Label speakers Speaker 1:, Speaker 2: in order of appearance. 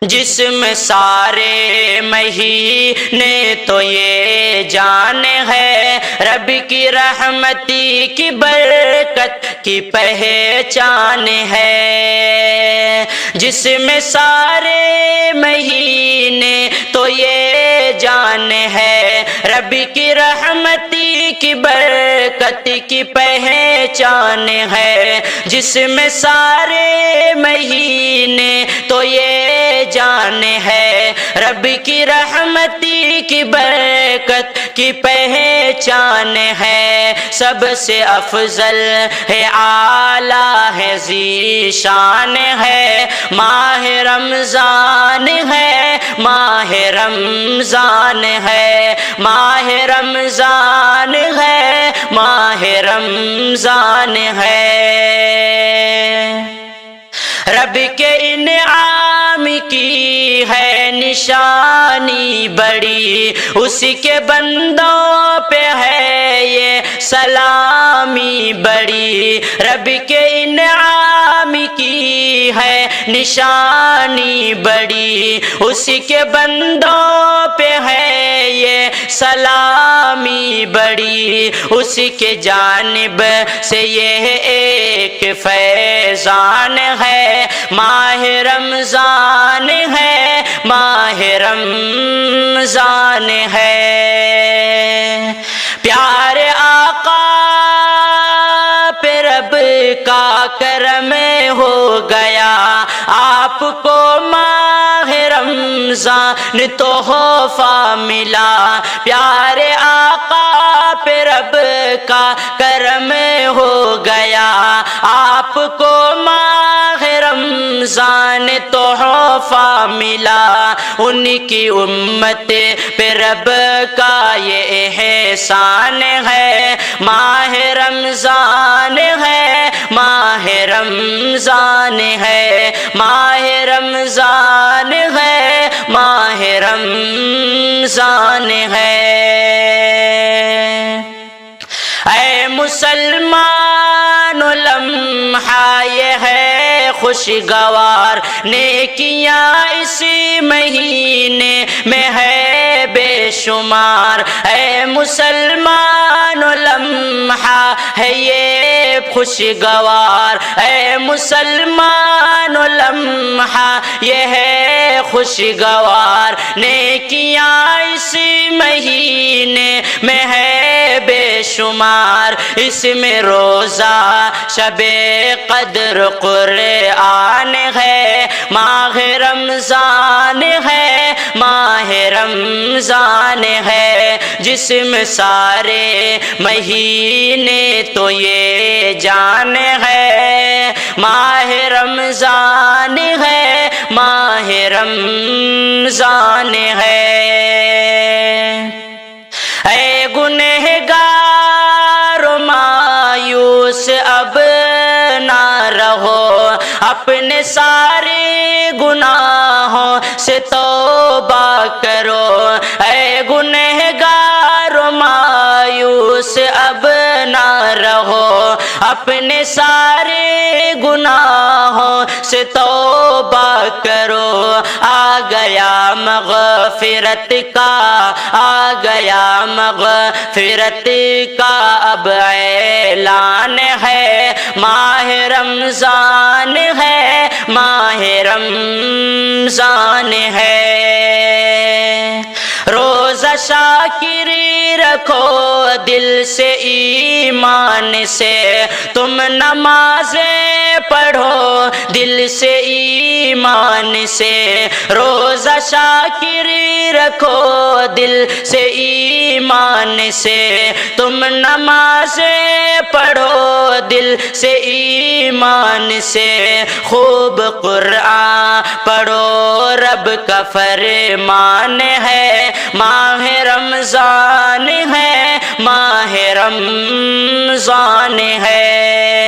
Speaker 1: جسم سارے مہینے تو یہ جان ہے، رب کی رحمتی کی برکت کی پہچان ہے۔ جسم سارے مہینے تو یہ جان ہے، رب کی رحمتی کی برکت کی پہچان ہے۔ جسم سارے مہینے تو یہ جان ہے، رب کی رحمتی کی برکت کی پہچان ہے۔ سب سے افضل ہے، اعلیٰ ہے، ذی شان ہے، ماہ رمضان ہے، ماہ رمضان ہے، ماہ رمضان ہے، ماہ رمضان ہے۔ رب کے انعام کی ہے نشانی بڑی، اسی کے بندوں پہ ہے یہ سلامی بڑی۔ رب کے انعام کی ہے نشانی بڑی، اسی کے بندوں پہ ہے یہ سلامی بڑی۔ اسی کے جانب سے یہ ایک فیضان ہے، ماہ رمضان ہے، ماہ رمضان ہے۔ پیارے آقا پہ رب کا کرم ہو گیا، آپ کو ماہ رمضان تحفہ ملا۔ پیارے آقا پہ رب کا کرم ہو گیا، آپ کو ماہ رمضان تحفہ ملا۔ ان کی امت پہ رب کا یہ احسان ہے، ماہ رمضان ہے، ماہ رمضان ہے، ماہ رمضان ہے، ماہ رمضان ہے۔ اے مسلمان لمحہ یہ ہے خوشگوار، نیکیاں اسی مہینے میں ہے بے شمار۔ اے مسلمان لمحہ ہے یہ خوشگوار، اے مسلمان لمحہ یہ ہے خوشگوار، نیکیاں اسی مہینے میں ہے بے شمار۔ اس میں روزہ شب قدر قرآن ہے، ماہ رمضان ہے، ماہ رمضان ہے۔ جسم سارے مہینے تو یہ جان ہے، ماہ رمضان ہے، ماہ رمضان ہے۔ اے گنہگار مایوس اب نہ رہو، اپنے سارے گناہوں سے توبہ کرو۔ اے گنہگار مایوس اب نہ رہو، اپنے سارے گناہوں سے توبہ کرو۔ آ گیا مغفرت کا، آ گیا مغفرت کا اب اعلان ہے، ماہ رمضان ہے، ماہ رمضان ہے۔ روزہ شاکری رکھو دل سے ایمان سے، تم نمازیں پڑھو دل سے ایمان سے۔ روزہ شاکری رکھو دل سے ایمان سے، تم نمازیں پڑھو دل سے ایمان سے۔ خوب قرآن پڑھو رب کا فرمان ہے، ماہ رمضان ہے، ماہ رمضان ہے۔